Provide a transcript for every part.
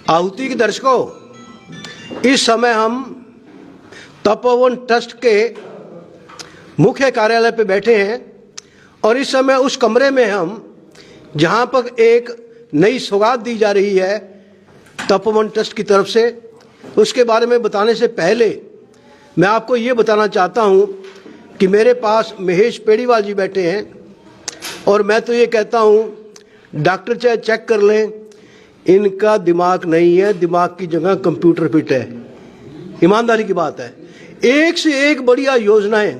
आहुति के दर्शकों, इस समय हम तपोवन ट्रस्ट के मुख्य कार्यालय पे बैठे हैं और इस समय उस कमरे में हम जहां पर एक नई सौगात दी जा रही है तपोवन ट्रस्ट की तरफ से, उसके बारे में बताने से पहले मैं आपको ये बताना चाहता हूं कि मेरे पास महेश पेड़ीवाल जी बैठे हैं और मैं तो ये कहता हूं डॉक्टर चाहे चेक कर लें, इनका दिमाग नहीं है, दिमाग की जगह कंप्यूटर फिट है। ईमानदारी की बात है। एक से एक बढ़िया योजनाएं,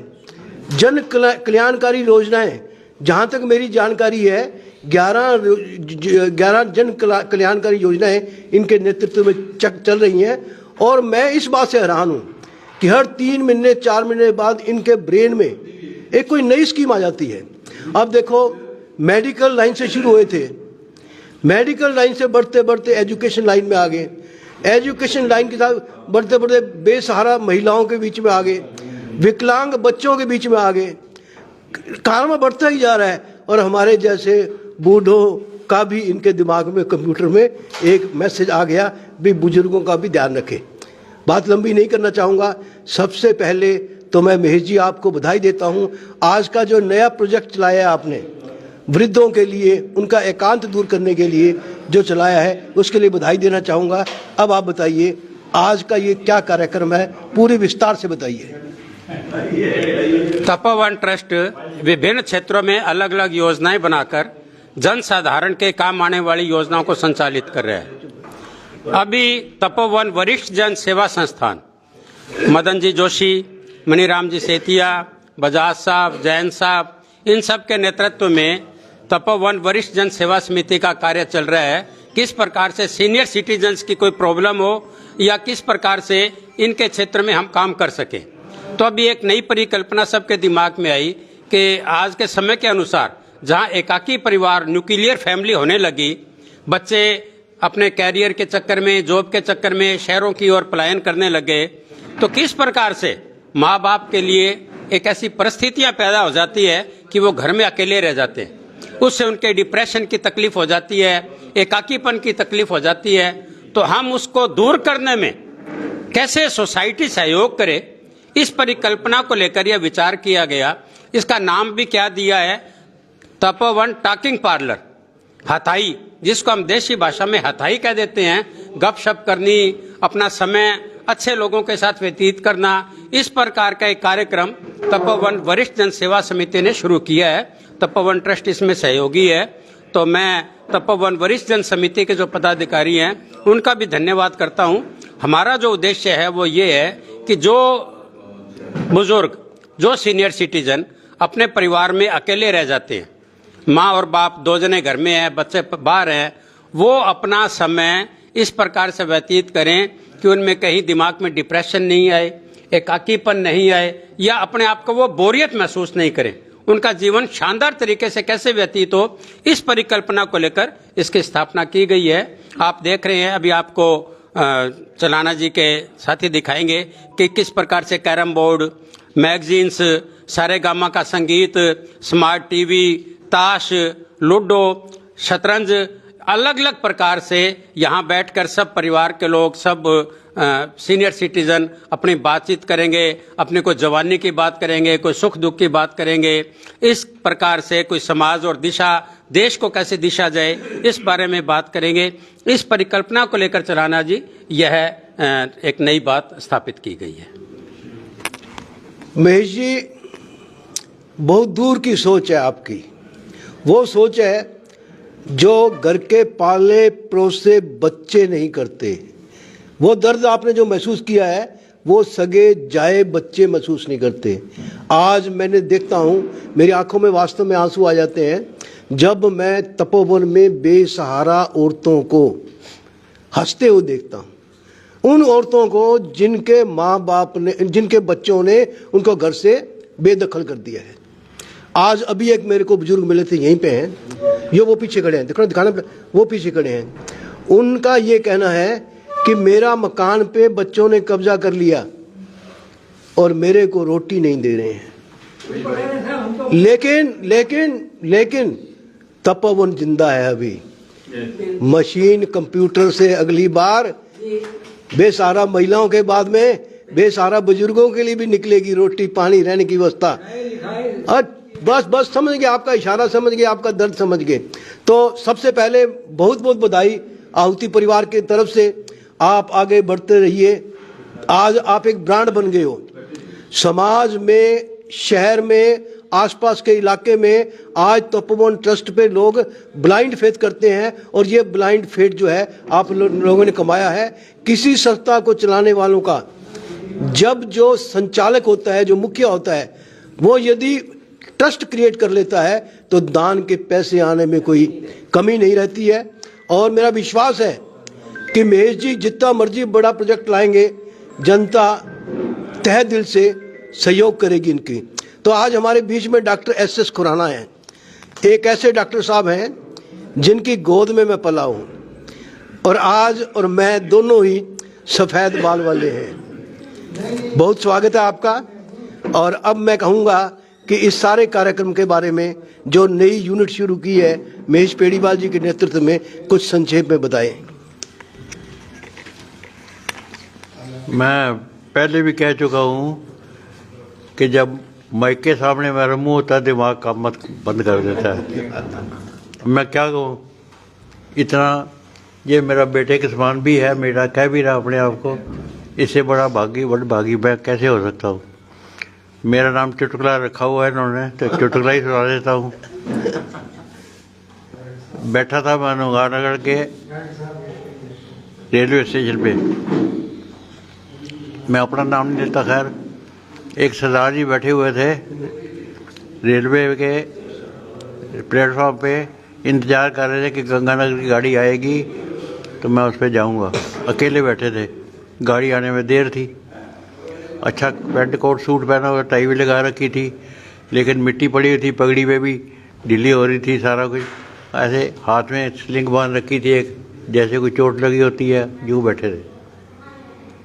जन कल्याणकारी योजनाएं, जहां तक मेरी जानकारी है 11 जन कल्याणकारी योजनाएं इनके नेतृत्व में चल रही हैं और मैं इस बात से हैरान हूं कि हर 3 महीने 4 महीने बाद इनके ब्रेन में एक कोई नई स्कीम आ जाती है। अब देखो, मेडिकल लाइन से शुरू हुए थे, मेडिकल लाइन से बढ़ते बढ़ते एजुकेशन लाइन में आ गए, एजुकेशन लाइन के साथ बढ़ते बढ़ते बेसहारा महिलाओं के बीच में आ गए, विकलांग बच्चों के बीच में आ गए, कारण बढ़ता ही जा रहा है। और हमारे जैसे बूढ़ों का भी इनके दिमाग में कंप्यूटर में एक मैसेज आ गया भी बुजुर्गों का भी ध्यान रखें। बात लंबी नहीं करना चाहूँगा। सबसे पहले तो मैं महेश जी आपको बधाई देता हूँ। आज का जो नया प्रोजेक्ट चलाया आपने वृद्धों के लिए, उनका एकांत दूर करने के लिए जो चलाया है, उसके लिए बधाई देना चाहूँगा। अब आप बताइए आज का ये क्या कार्यक्रम है, पूरे विस्तार से बताइए। तपोवन ट्रस्ट विभिन्न क्षेत्रों में अलग अलग योजनाएं बनाकर जन साधारण के काम आने वाली योजनाओं को संचालित कर रहे हैं। अभी तपोवन वरिष्ठ जन सेवा संस्थान मदन जी जोशी, मनीराम जी सेतिया, बजाज साहब, जैन साहब, इन सब के नेतृत्व में तपोवन वरिष्ठ जन सेवा समिति का कार्य चल रहा है। किस प्रकार से सीनियर सिटीजन्स की कोई प्रॉब्लम हो या किस प्रकार से इनके क्षेत्र में हम काम कर सकें। तो अभी एक नई परिकल्पना सबके दिमाग में आई कि आज के समय के अनुसार जहां एकाकी परिवार, न्यूक्लियर फैमिली होने लगी, बच्चे अपने कैरियर के चक्कर में, जॉब के चक्कर में शहरों की ओर पलायन करने लगे, तो किस प्रकार से माँ बाप के लिए एक ऐसी परिस्थितियां पैदा हो जाती है कि वो घर में अकेले रह जाते हैं। उससे उनके डिप्रेशन की तकलीफ हो जाती है, एकाकीपन की तकलीफ हो जाती है। तो हम उसको दूर करने में कैसे सोसाइटी सहयोग करे, इस परिकल्पना को लेकर यह विचार किया गया। इसका नाम भी क्या दिया है, तपोवन टॉकिंग पार्लर, हथाई, जिसको हम देशी भाषा में हथाई कह देते हैं। गपशप करनी, अपना समय अच्छे लोगों के साथ व्यतीत करना, इस प्रकार का एक कार्यक्रम तपोवन वरिष्ठ जन सेवा समिति ने शुरू किया है। तपोवन ट्रस्ट इसमें सहयोगी है। तो मैं तपोवन वरिष्ठ जन समिति के जो पदाधिकारी हैं उनका भी धन्यवाद करता हूं। हमारा जो उद्देश्य है वो ये है कि जो बुजुर्ग, जो सीनियर सिटीजन अपने परिवार में अकेले रह जाते हैं, माँ और बाप 2 जने घर में हैं, बच्चे बाहर हैं, वो अपना समय इस प्रकार से व्यतीत करें कि उनमें कहीं दिमाग में डिप्रेशन नहीं आए, एकाकीपन नहीं आए या अपने आप को वो बोरियत महसूस नहीं करें। उनका जीवन शानदार तरीके से कैसे व्यतीत हो, इस परिकल्पना को लेकर इसकी स्थापना की गई है। आप देख रहे हैं, अभी आपको चलाना जी के साथी दिखाएंगे कि किस प्रकार से कैरम बोर्ड, मैगजीन्स, सारेगामा का संगीत, स्मार्ट टीवी, ताश, लूडो, शतरंज, अलग अलग प्रकार से यहाँ बैठकर सब परिवार के लोग, सब सीनियर सिटीजन अपनी बातचीत करेंगे, अपने कोई जवानी की बात करेंगे, कोई सुख दुख की बात करेंगे। इस प्रकार से कोई समाज और दिशा, देश को कैसे दिशा जाए, इस बारे में बात करेंगे। इस परिकल्पना को लेकर चलाना जी यह एक नई बात स्थापित की गई है। महेश जी, बहुत दूर की सोच है आपकी। वो सोच है जो घर के पाले पड़ोसे बच्चे नहीं करते। वो दर्द आपने जो महसूस किया है वो सगे जाए बच्चे महसूस नहीं करते। आज मैंने देखता हूँ, मेरी आंखों में वास्तव में आंसू आ जाते हैं जब मैं तपोवन में बेसहारा औरतों को हंसते हुए देखता हूँ। उन औरतों को जिनके माँ बाप ने, जिनके बच्चों ने उनको घर से बेदखल कर दिया है। आज अभी एक मेरे को बुजुर्ग मिले थे, यहीं पे हैं, ये वो पीछे खड़े हैं, देखो दिखाना, वो पीछे खड़े हैं। उनका ये कहना है कि मेरा मकान पे बच्चों ने कब्जा कर लिया और मेरे को रोटी नहीं दे रहे हैं। लेकिन तपोवन जिंदा है अभी। मशीन कंप्यूटर से अगली बार बेसहारा महिलाओं के बाद में बेसहारा बुजुर्गों के लिए भी निकलेगी रोटी पानी रहने की व्यवस्था। बस बस समझ गए, आपका इशारा समझ गए, आपका दर्द समझ गए। तो सबसे पहले बहुत बहुत बधाई आहुति परिवार की तरफ से। आप आगे बढ़ते रहिए। आज आप एक ब्रांड बन गए हो समाज में, शहर में, आसपास के इलाके में। आज तपोवन ट्रस्ट पे लोग ब्लाइंड फेथ करते हैं और ये ब्लाइंड फेथ जो है आप लोगों ने कमाया है। किसी संस्था को चलाने वालों का जब जो संचालक होता है, जो मुखिया होता है, वो यदि ट्रस्ट क्रिएट कर लेता है तो दान के पैसे आने में कोई कमी नहीं रहती है। और मेरा विश्वास है कि महेश जी जितना मर्जी बड़ा प्रोजेक्ट लाएंगे, जनता तहे दिल से सहयोग करेगी इनकी। तो आज हमारे बीच में डॉक्टर एस खुराना हैं। एक ऐसे डॉक्टर साहब हैं जिनकी गोद में मैं पला हूँ और आज और मैं दोनों ही सफ़ेद बाल वाले हैं। बहुत स्वागत है आपका। और अब मैं कहूँगा कि इस सारे कार्यक्रम के बारे में जो नई यूनिट शुरू की है महेश पेड़ीवाल जी के नेतृत्व में कुछ संक्षेप में बताएं। मैं पहले भी कह चुका हूँ कि जब माइक के सामने मेरा मुंह होता है दिमाग काम मत बंद कर देता है। मैं क्या कहूँ, इतना ये मेरा बेटे के समान भी है, मेरा कह भी रहा अपने आप को, इससे बड़ा भागी मैं कैसे हो सकता हूँ। मेरा नाम चुटकुला रखा हुआ है इन्होंने, तो चुटकुला ही सुना देता हूँ। बैठा था मैं नगर के रेलवे स्टेशन पे, मैं अपना नाम नहीं लेता, खैर एक सरदार जी बैठे हुए थे रेलवे के प्लेटफॉर्म पे, इंतज़ार कर रहे थे कि गंगानगर की गाड़ी आएगी तो मैं उस पर जाऊँगा। अकेले बैठे थे, गाड़ी आने में देर थी। अच्छा पैंट कोट सूट पहना हुआ, टाई भी लगा रखी थी, लेकिन मिट्टी पड़ी हुई थी, पगड़ी पे भी ढीली हो रही थी, सारा कुछ ऐसे हाथ में स्लिंग बांध रखी थी एक, जैसे कोई चोट लगी होती है, यूँ बैठे थे।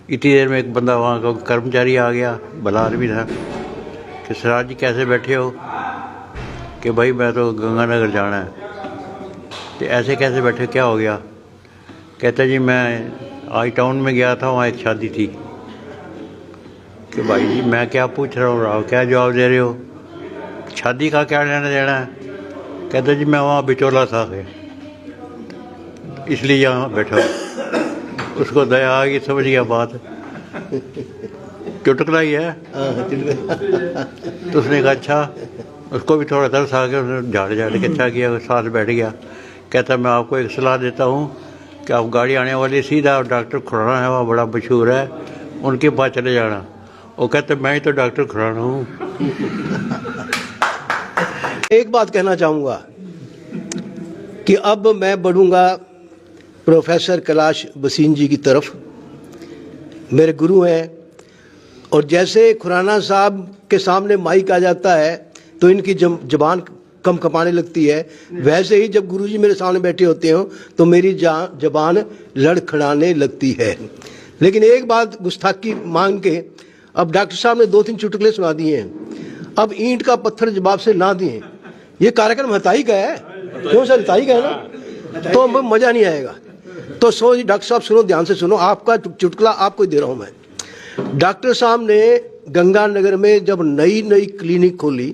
इतनी देर में एक बंदा वहाँ का कर्मचारी आ गया, भला आदमी था, कि सराज जी कैसे बैठे हो, कि भाई मैं तो गंगानगर जाना है। तो ऐसे कैसे बैठे, क्या हो गया? कहता जी मैं आज टाउन में गया था, वहाँ एक शादी थी। कि भाई जी मैं क्या पूछ रहा हूँ, आप क्या जवाब दे रहे हो, शादी का क्या लेना देना है? कहता जी मैं वहाँ बिचौला था, इसलिए यहाँ बैठा हूँ। उसको दया आ गई, समझ गया बात, चुटकुला ही है। तो उसने कहा अच्छा, उसको भी थोड़ा तरस आ गया, उसने झाड़ के अच्छा किया, साथ बैठ गया। कहता मैं आपको एक सलाह देता हूँ कि आप गाड़ी आने वाली सीधा डॉक्टर खुराना है, वहाँ बड़ा मशहूर है, उनके पास चले जाना। वो कहते मैं ही तो डॉक्टर खुराना हूँ। एक बात कहना चाहूँगा कि अब मैं बढ़ूँगा प्रोफेसर कैलाश बसीन जी की तरफ, मेरे गुरु हैं। और जैसे खुराना साहब के सामने माइक आ जाता है तो इनकी जबान कम कपाने लगती है, वैसे ही जब गुरुजी मेरे सामने बैठे होते हो तो मेरी जबान लड़खड़ाने लगती है। लेकिन एक बात गुस्ताखी मांग के अब डॉक्टर साहब ने 2-3 चुटकुले सुना दिए हैं, अब ईंट का पत्थर जवाब से ना दिए। ये कार्यक्रम हताई का है, क्यों सर, हताई का है ना, तो मज़ा नहीं आएगा। तो डॉक्टर साहब सुनो, ध्यान से सुनो, आपका चुटकुला आपको दे रहा हूँ मैं। डॉक्टर साहब ने गंगानगर में जब नई क्लिनिक खोली,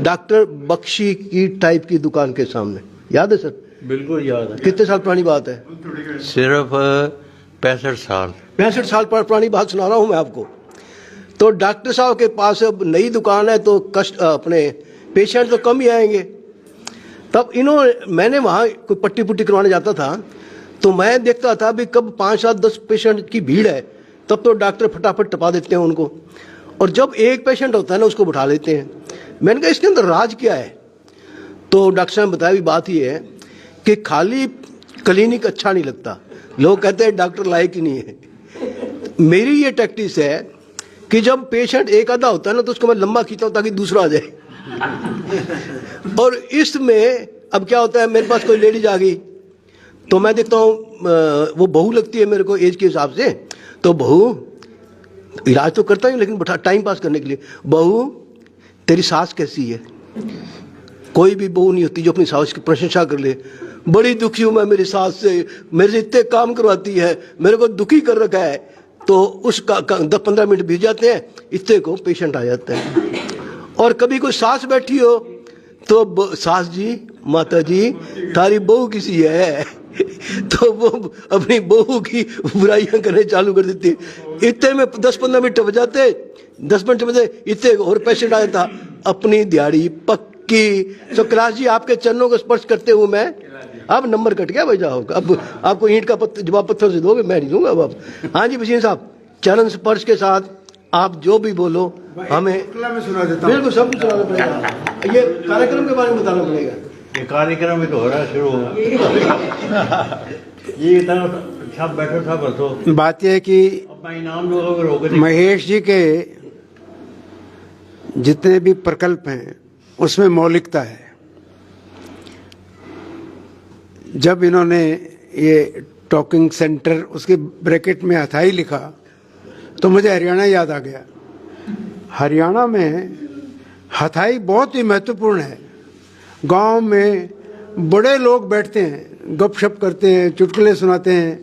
डॉक्टर बख्शी की टाइप की दुकान के सामने, याद है सर? बिल्कुल याद है। कितने साल पुरानी बात है? सिर्फ 65 साल पुरानी बात सुना रहा हूँ मैं आपको। तो डॉक्टर साहब के पास अब नई दुकान है तो अपने पेशेंट तो कम ही आएंगे। तब मैंने वहाँ कोई पट्टी पुट्टी करवाने जाता था तो मैं देखता था भी कब 5, 7, 10 पेशेंट की भीड़ है, तब तो डॉक्टर फटाफट टपा देते हैं उनको, और जब एक पेशेंट होता है ना उसको बैठा लेते हैं। मैंने कहा इसके अंदर राज क्या है? तो डॉक्टर साहब ने बताया भी बात ये है कि खाली क्लिनिक अच्छा नहीं लगता, लोग कहते हैं डॉक्टर लायक ही नहीं है। मेरी ये टैक्टिस है कि जब पेशेंट एक आधा होता है ना तो उसको मैं लंबा खींचता हूँ ताकि दूसरा आ जाए। और इसमें अब क्या होता है, मेरे पास कोई लेडीज आ गई तो मैं देखता हूँ वो बहू लगती है मेरे को एज के हिसाब से, तो बहू इलाज तो करता हूँ लेकिन टाइम पास करने के लिए, बहू तेरी सास कैसी है? कोई भी बहू नहीं होती जो अपनी सास की प्रशंसा कर ले। बड़ी दुखी हूं मैं मेरी सास से, मेरे से इतने काम करवाती है, मेरे को दुखी कर रखा है। तो उसका 10-15 मिनट बीत जाते हैं, इतने को पेशेंट आ जाता है। और कभी कोई सास बैठी हो तो सास जी, माता जी तारी बहू किसी है तो वो अपनी बहू की बुराइयां करने चालू कर देती है। इतने में 10-15 मिनट हो जाते, 10 मिनट में इतने और पेशेंट आ जाता। अपनी दिहाड़ी पक्की। तो कैलाश जी आपके चरणों को स्पर्श करते हुए मैं, अब नंबर कट गया भाई साहब, अब आपको ईंट का जवाब पत्थर से दोगे, मैं नहीं दूंगा अब आप। हाँ जी वसीम साहब, चरण स्पर्श के साथ आप जो भी बोलो हमें मैं सुना देता हूँ। बिल्कुल सब कुछ सुनाना पड़ेगा। ये कार्यक्रम के बारे में बताना पड़ेगा। ये कार्यक्रम भी तो हो रहा है शुरू। ये इतना सब बैठो सब बसो। बात यह है कि अपना इनाम जो अगर होगा महेश जी के जितने भी प्रकल्प हैं उसमें मौलिकता है। जब इन्होंने ये टॉकिंग सेंटर उसके ब्रैकेट में हथाई लिखा तो मुझे हरियाणा याद आ गया। हरियाणा में हथाई बहुत ही महत्वपूर्ण है। गांव में बड़े लोग बैठते हैं, गपशप करते हैं, चुटकुले सुनाते हैं।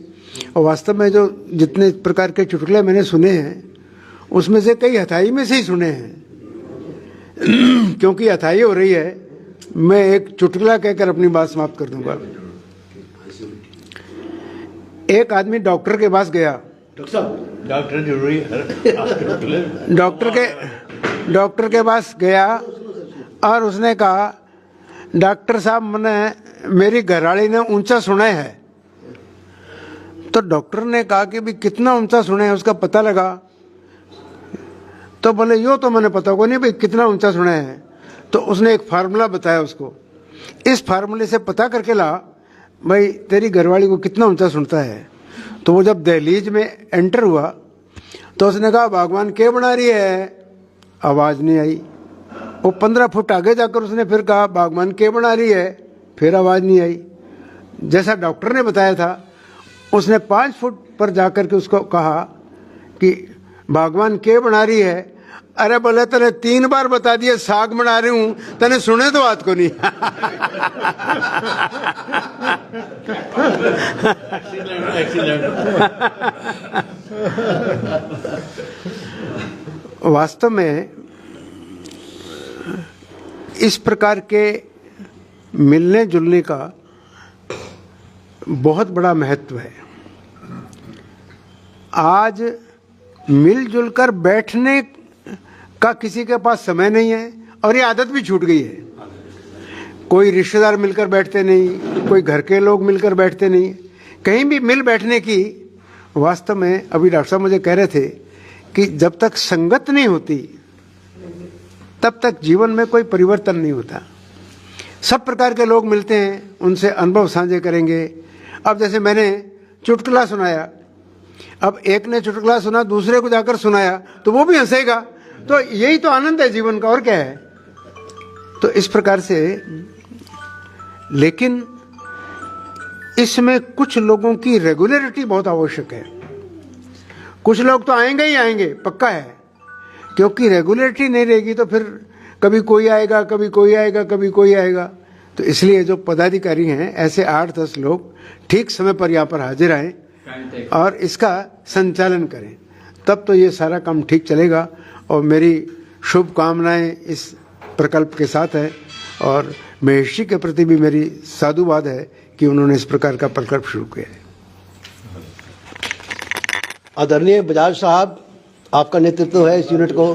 और वास्तव में जो जितने प्रकार के चुटकुले मैंने सुने हैं उसमें से कई हथाई में से ही सुने हैं। क्योंकि हथाई हो रही है, मैं एक चुटकुला कहकर अपनी बात समाप्त कर दूंगा। एक आदमी डॉक्टर के पास गया। डॉक्टर जरूरी है। डॉक्टर के पास गया और उसने कहा, डॉक्टर साहब मैंने मेरी घरवाली ने ऊंचा सुना है। तो डॉक्टर ने कहा कि भी कितना ऊंचा सुना है, उसका पता लगा। तो बोले यो तो मैंने पता को नहीं भाई कितना ऊंचा सुना है। तो उसने एक फार्मूला बताया उसको, इस फार्मूले से पता करके ला भाई तेरी घरवाली को कितना ऊंचा सुनता है। तो वो जब दहलीज में एंटर हुआ तो उसने कहा भगवान क्या बना रही है, आवाज नहीं आई। वो 15 फुट आगे जाकर उसने फिर कहा भगवान क्या बना रही है, फिर आवाज नहीं आई। जैसा डॉक्टर ने बताया था उसने 5 फुट पर जाकर के उसको कहा कि भगवान क्या बना रही है। अरे बोले तने 3 बार बता दिया साग बना रही हूं, तने सुने तो बात को नहीं। वास्तव में इस प्रकार के मिलने जुलने का बहुत बड़ा महत्व है। आज मिलजुल कर बैठने का किसी के पास समय नहीं है और ये आदत भी छूट गई है। कोई रिश्तेदार मिलकर बैठते नहीं, कोई घर के लोग मिलकर बैठते नहीं, कहीं भी मिल बैठने की। वास्तव में अभी डॉक्टर साहब मुझे कह रहे थे कि जब तक संगत नहीं होती तब तक जीवन में कोई परिवर्तन नहीं होता। सब प्रकार के लोग मिलते हैं, उनसे अनुभव साझे करेंगे। अब जैसे मैंने चुटकुला सुनाया, अब एक ने चुटकुला सुना दूसरे को जाकर सुनाया तो वो भी हंसेगा। तो यही तो आनंद है जीवन का, और क्या है। तो इस प्रकार से, लेकिन इसमें कुछ लोगों की रेगुलरिटी बहुत आवश्यक है। कुछ लोग तो आएंगे ही आएंगे, पक्का है, क्योंकि रेगुलरिटी नहीं रहेगी तो फिर कभी कोई आएगा, कभी कोई आएगा, कभी कोई आएगा। तो इसलिए जो पदाधिकारी हैं ऐसे 8-10 लोग ठीक समय पर यहाँ पर हाजिर आएं और इसका संचालन करें, तब तो ये सारा काम ठीक चलेगा। और मेरी शुभकामनाएं इस प्रकल्प के साथ है और महेश जी के प्रति भी मेरी साधुवाद है कि उन्होंने इस प्रकार का प्रकल्प शुरू किया है। आदरणीय बजाज साहब, आपका नेतृत्व है इस यूनिट को।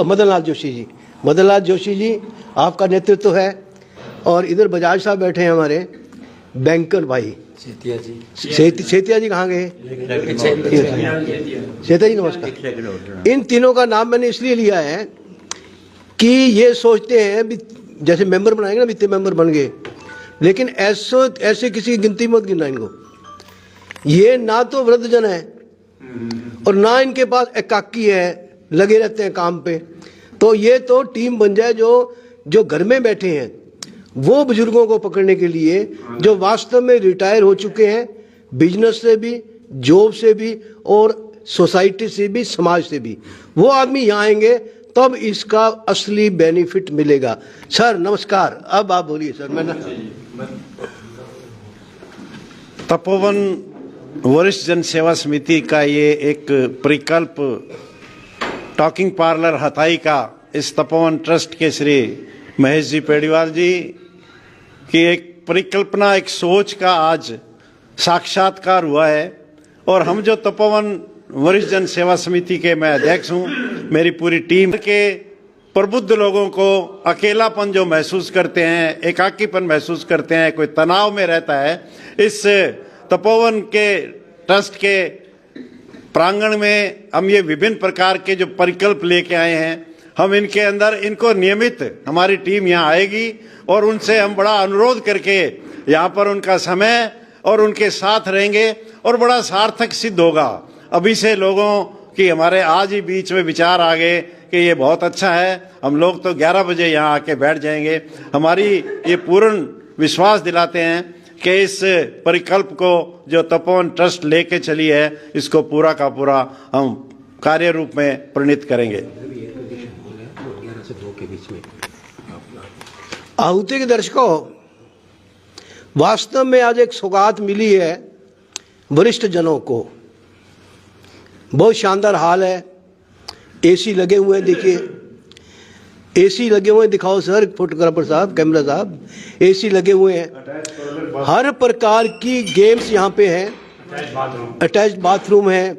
मदनलाल जोशी जी आपका नेतृत्व है। और इधर बजाज साहब बैठे हैं हमारे बैंकर भाई सेतिया जी कहाँ गए? सेतिया जी नमस्कार। इन तीनों का नाम मैंने इसलिए लिया है कि ये सोचते हैं भी जैसे मेंबर बनाएंगे ना, वित्तीय मेंबर बन गए, लेकिन ऐसे किसी की गिनती मत गिनना इनको। ये ना तो वृद्धजन है और ना इनके पास एकाकी है, लगे रहते हैं काम पे। तो ये तो टीम बन जाए जो घर में बैठे हैं, वो बुजुर्गों को पकड़ने के लिए जो वास्तव में रिटायर हो चुके हैं, बिजनेस से भी, जॉब से भी और सोसाइटी से भी, समाज से भी, वो आदमी यहाँ आएंगे तब इसका असली बेनिफिट मिलेगा। सर नमस्कार। अब आप बोलिए सर। मैं तपोवन वरिष्ठ जन सेवा समिति का ये एक परिकल्प टॉकिंग पार्लर हथाई का इस तपोवन ट्रस्ट के श्री महेश जी पेड़ीवाल जी की एक परिकल्पना, एक सोच का आज साक्षात्कार हुआ है। और हम जो तपोवन वरिष्ठ जन सेवा समिति के मैं अध्यक्ष हूँ, मेरी पूरी टीम के प्रबुद्ध लोगों को अकेलापन जो महसूस करते हैं, एकाकीपन महसूस करते हैं, कोई तनाव में रहता है, इस तपोवन के ट्रस्ट के प्रांगण में हम ये विभिन्न प्रकार के जो परिकल्प लेके आए हैं, हम इनके अंदर इनको नियमित हमारी टीम यहाँ आएगी और उनसे हम बड़ा अनुरोध करके यहाँ पर उनका समय और उनके साथ रहेंगे और बड़ा सार्थक सिद्ध होगा। अभी से लोगों की हमारे आज ही बीच में विचार आ गए कि ये बहुत अच्छा है, हम लोग तो 11 बजे यहाँ आके बैठ जाएंगे। हमारी ये पूर्ण विश्वास दिलाते हैं कि इस परिकल्प को जो तपोवन ट्रस्ट लेके चली है, इसको पूरा का पूरा हम कार्य रूप में परिणित करेंगे। आहुति के दर्शकों, वास्तव में आज एक सौगात मिली है वरिष्ठ जनों को। बहुत शानदार हाल है, एसी लगे हुए हैं, देखिए एसी लगे हुए हैं, दिखाओ सर, फोटोग्राफर साहब, कैमरा साहब, एसी लगे हुए हैं। हर प्रकार की गेम्स यहाँ पे हैं, अटैच्ड बाथरूम है,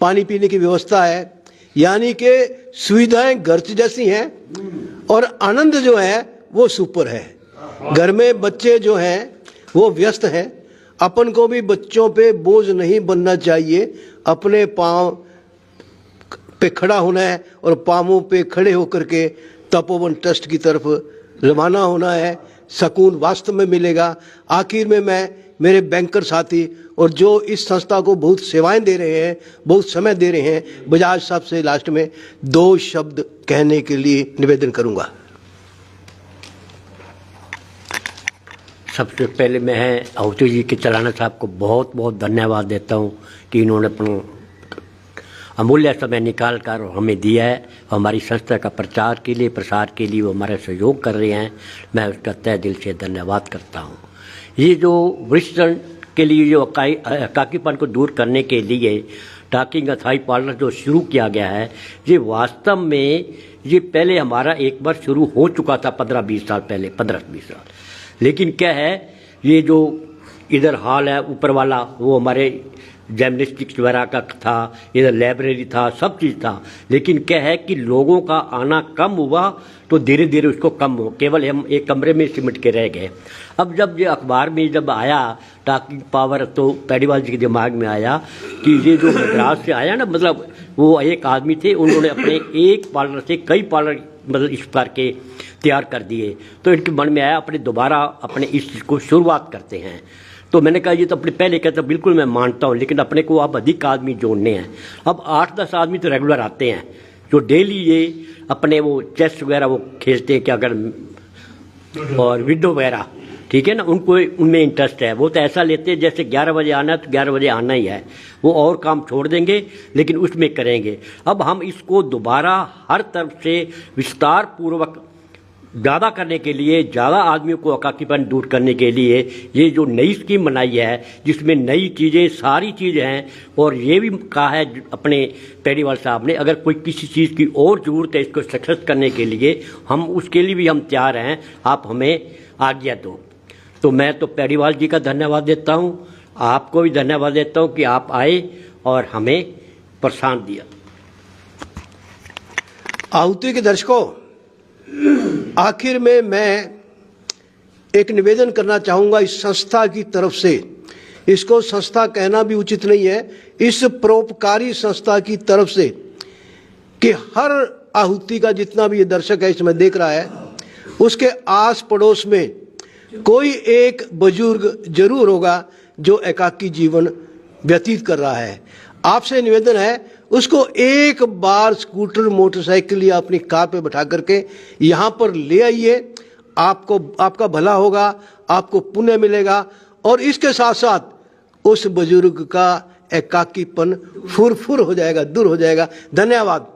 पानी पीने की व्यवस्था है, यानी कि सुविधाएं घर जैसी हैं और आनंद जो है वो सुपर है। घर में बच्चे जो हैं वो व्यस्त हैं, अपन को भी बच्चों पे बोझ नहीं बनना चाहिए, अपने पांव पे खड़ा होना है और पांवों पे खड़े होकर के तपोवन ट्रस्ट की तरफ रवाना होना है। सुकून वास्तव में मिलेगा। आखिर में मैं मेरे बैंकर साथी और जो इस संस्था को बहुत सेवाएं दे रहे हैं, बहुत समय दे रहे हैं, बजाज साहब से लास्ट में 2 शब्द कहने के लिए निवेदन करूंगा। सबसे पहले मैं आहुति जी के चलाना साहब को बहुत बहुत धन्यवाद देता हूं कि इन्होंने अपना अमूल्य समय निकाल कर हमें दिया है। हमारी संस्था का प्रचार के लिए, प्रसार के लिए वो हमारा सहयोग कर रहे हैं। मैं उसका तहे दिल से धन्यवाद करता हूं। ये जो वरिष्ठ जन के लिए जो एकाकीपन को दूर करने के लिए टॉकिंग हथाई पार्लर जो शुरू किया गया है, ये वास्तव में ये पहले हमारा एक बार शुरू हो चुका था 15-20 साल पहले, 15-20 साल। लेकिन क्या है, ये जो इधर हॉल है ऊपर वाला, वो हमारे जिम्नास्टिक्स वगैरह का था, इधर लाइब्रेरी था, सब चीज़ था। लेकिन क्या है कि लोगों का आना कम हुआ तो धीरे धीरे उसको कम हो, केवल हम एक कमरे में सिमट के रह गए। अब जब ये अखबार में जब आया टॉकिंग पावर, तो पेड़ीवाल जी के दिमाग में आया कि ये जो मद्रास से आया ना, मतलब वो एक आदमी थे, उन्होंने अपने एक पार्लर से कई पार्लर मतलब इस प्रकार के तैयार कर दिए। तो इनके मन में आया अपने दोबारा अपने इस चीज़ को शुरुआत करते हैं। तो मैंने कहा ये तो अपने पहले कहता बिल्कुल मैं मानता हूँ, लेकिन अपने को अब अधिक आदमी जोड़ने हैं। अब 8-10 आदमी तो रेगुलर आते हैं जो डेली ये अपने वो चेस वगैरह वो खेलते हैं, क्या अगर और विडो वगैरह, ठीक है ना, उनको उनमें इंटरेस्ट है। वो तो ऐसा लेते हैं जैसे 11 बजे आना है तो 11 बजे आना ही है, वो और काम छोड़ देंगे लेकिन उसमें करेंगे। अब हम इसको दोबारा हर तरफ से विस्तार पूर्वक ज़्यादा करने के लिए, ज़्यादा आदमियों को एकाकीपन दूर करने के लिए ये जो नई स्कीम बनाई है, जिसमें नई चीज़ें सारी चीज़ें हैं, और ये भी कहा है अपने पेड़ीवाल साहब ने, अगर कोई किसी चीज़ की और ज़रूरत है इसको सक्सेस करने के लिए, हम उसके लिए भी हम तैयार हैं, आप हमें आज्ञा दो। तो मैं तो पेड़ीवाल जी का धन्यवाद देता हूँ, आपको भी धन्यवाद देता हूँ कि आप आए और हमें प्रोत्साहन दिया। आहुति के दर्शकों, आखिर में मैं एक निवेदन करना चाहूँगा इस संस्था की तरफ से। इसको संस्था कहना भी उचित नहीं है, इस परोपकारी संस्था की तरफ से, कि हर आहुति का जितना भी ये दर्शक है इस समय देख रहा है, उसके आस पड़ोस में कोई एक बुजुर्ग जरूर होगा जो एकाकी जीवन व्यतीत कर रहा है। आपसे निवेदन है उसको एक बार स्कूटर, मोटरसाइकिल या अपनी कार पे बैठा करके यहाँ पर ले आइए। आपको, आपका भला होगा, आपको पुण्य मिलेगा और इसके साथ साथ उस बुजुर्ग का एकाकीपन फुर हो जाएगा, दूर हो जाएगा। धन्यवाद।